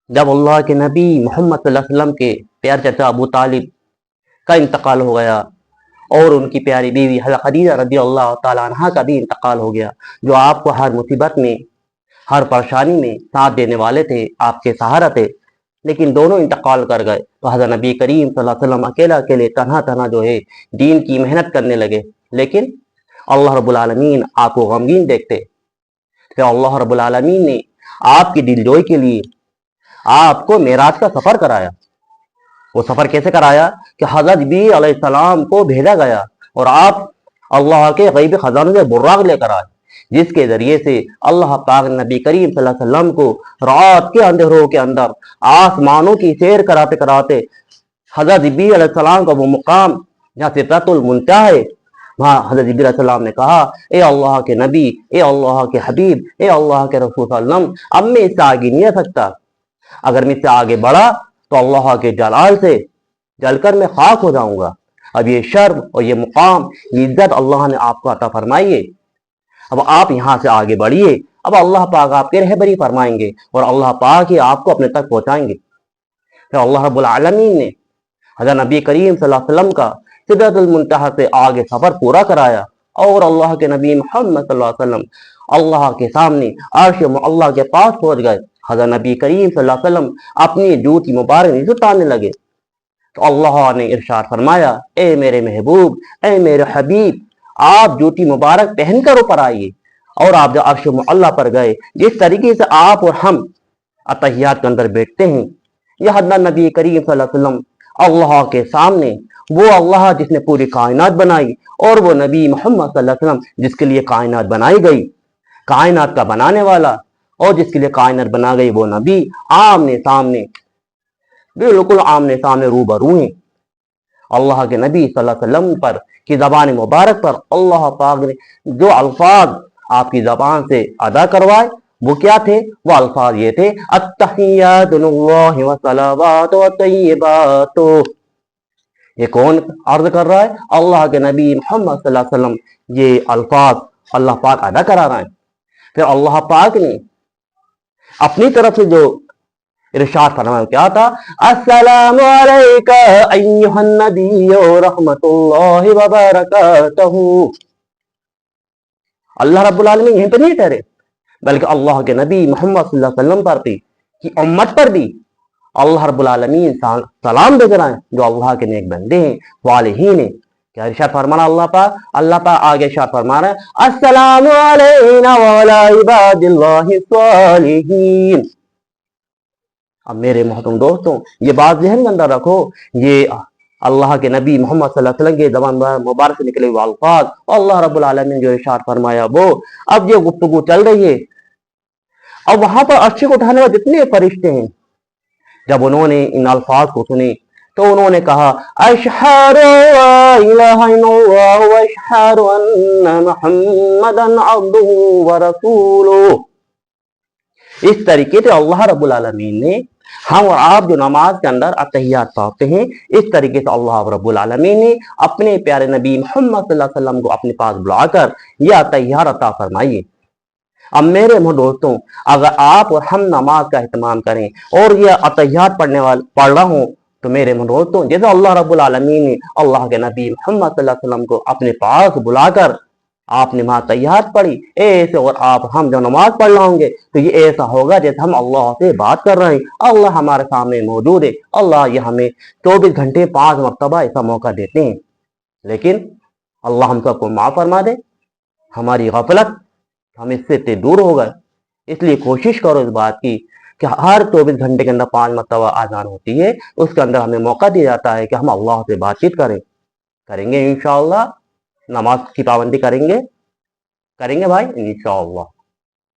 جب اللہ کے نبی محمد صلی اللہ علیہ وسلم کے پیارے چچا ابو طالب کا انتقال ہو گیا اور ان کی پیاری بیوی حضرت خدیجہ رضی اللہ تعالیٰ عنہ کا بھی انتقال ہو گیا، جو آپ کو ہر مصیبت میں، ہر پریشانی میں ساتھ دینے والے تھے، آپ کے سہارا تھے، لیکن دونوں انتقال کر گئے، تو حضرت نبی کریم صلی اللہ علیہ وسلم اکیلے تنہا جو ہے دین کی محنت کرنے لگے، لیکن اللہ رب العالمین آپ کو غمگین دیکھتے، پھر اللہ رب العالمین نے آپ کی دلجوئی کے لیے آپ کو معراج کا سفر کرایا۔ وہ سفر کیسے کرایا کہ حضرت جبریل علیہ السلام کو بھیجا گیا اور آپ اللہ کے غیبی خزانوں سے براق لے کر آئے، جس کے ذریعے سے اللہ پاک نبی کریم صلی اللہ علیہ وسلم کو رات کے اندھیروں کے اندر آسمانوں کی سیر کراتے کراتے حضرت جبریل علیہ السلام کا وہ مقام جہاں سدرۃ المنتہا ہے، وہاں حضرت جبریل علیہ السلام نے کہا، اے اللہ کے نبی، اے اللہ کے حبیب، اے اللہ کے رسول صلی اللہ علیہ وسلم، اب میں اس سے آگے نہیں آ سکتا، اگر میں اس سے آگے بڑھا تو اللہ کے جلال سے جل کر میں خاک ہو جاؤں گا۔ اب یہ شرم اور یہ مقام، یہ عزت اللہ نے آپ کو عطا فرمائی ہے، اب آپ یہاں سے آگے بڑھیے، اب اللہ پاک آپ کی رہبری فرمائیں گے اور اللہ پاک ہی آپ کو اپنے تک پہنچائیں گے۔ پھر اللہ رب العالمین نے حضرت نبی کریم صلی اللہ علیہ وسلم کا سدرۃ المنتہا سے آگے سفر پورا کرایا، اور اللہ کے نبی محمد صلی اللہ علیہ وسلم اللہ کے سامنے عرش معلیٰ کے پاس پہنچ گئے۔ حضرت نبی کریم صلی اللہ علیہ وسلم اپنی جوتی مبارک نیچے اتارنے لگے تو اللہ نے ارشاد فرمایا، اے میرے محبوب، اے میرے حبیب، آپ جوتی مبارک پہن کر اوپر آئیے، اور آپ جو عرش معلیٰ پر گئے، جس طریقے سے آپ اور ہم اتحیات کے اندر بیٹھتے ہیں، یہ حضرت نبی کریم صلی اللہ علیہ وسلم اللہ کے سامنے، وہ اللہ جس نے پوری کائنات بنائی، اور وہ نبی محمد صلی اللہ علیہ وسلم جس کے لیے کائنات بنائی گئی، کائنات کا بنانے والا اور جس کے لیے کائنات بنا گئی وہ نبی، آمنے سامنے، بالکل آمنے سامنے روبرو ہیں۔ اللہ کے نبی صلی اللہ علیہ وسلم پر کی زبان مبارک پر اللہ پاک نے جو الفاظ آپ کی زبان سے ادا کروائے وہ کیا تھے؟ وہ الفاظ یہ تھے، التحیات للہ والصلوات والطیبات۔ یہ کون عرض کر رہا ہے؟ اللہ کے نبی محمد صلی اللہ علیہ وسلم یہ الفاظ اللہ پاک ادا کرا رہے ہیں۔ پھر اللہ پاک نے اپنی طرف سے جو ارشاد فرمایا کیا تھا؟ السلام علیکہ ایہا النبی رحمت اللہ وبرکاتہ۔ اللہ رب العالمین یہیں پر نہیں ٹھہرے، بلکہ اللہ کے نبی محمد صلی اللہ علیہ وسلم پر بھی، کی امت پر بھی اللہ رب العالمین سلام بھیج رہے ہیں، جو اللہ کے نیک بندے ہیں، صالحین ہیں۔ کیا ارشاد فرمانا اللہ پاک آگے ارشاد فرما رہا ہے، السلام علینا وعلی عباد اللہ الصالحین۔ اب میرے محترم دوستوں، یہ بات ذہن کے اندر رکھو، یہ اللہ کے نبی محمد صلی اللہ علیہ وسلم کے زبان مبارک سے نکلے ہوئے الفاظ، اللہ رب العالمین جو ارشاد فرمایا وہ، اب یہ گفتگو چل رہی ہے، اب وہاں پر عرش کو اٹھانے والے جتنے فرشتے ہیں، جب انہوں نے ان الفاظ کو سنی تو انہوں نے کہا، اشہد لا الہ الا اللہ واشہد ان محمدا عبدہ ورسولہ۔ اس طریقے سے اللہ رب العالمین نے ہم اور آپ جو نماز کے اندر اتحیات پڑھتے ہیں، اس طریقے سے اللہ رب العالمین نے اپنے پیارے نبی محمد صلی اللہ علیہ وسلم کو اپنے پاس بلا کر یہ اتحیات عطا فرمائیے۔ اب میرے دوستوں، اگر آپ اور ہم نماز کا اہتمام کریں اور یہ اتحیات پڑھ رہا ہوں تو میرے دوستوں، جیسے اللہ رب العالمین نے اللہ کے نبی محمد صلی اللہ علیہ وسلم کو اپنے پاس بلا کر آپ نے وہاں اتحیات پڑھی، ایسے اور آپ ہم جو نماز پڑھ رہے ہوں گے تو یہ ایسا ہوگا جیسے ہم اللہ سے بات کر رہے ہیں، اللہ ہمارے سامنے موجود ہے۔ اللہ یہ ہمیں 24 گھنٹے 5 مرتبہ ایسا موقع دیتے ہیں، لیکن اللہ ہم سب کو معاف فرما دے، ہماری غفلت ہم اس سے دور ہو گئے۔ اس لیے کوشش کرو اس بات کی کہ ہر 24 گھنٹے کے اندر 5 مرتبہ آذان ہوتی ہے، اس کے اندر ہمیں موقع دیا جاتا ہے کہ ہم اللہ سے بات چیت کریں گے انشاءاللہ، نماز کی پابندی کریں گے بھائی انشاءاللہ۔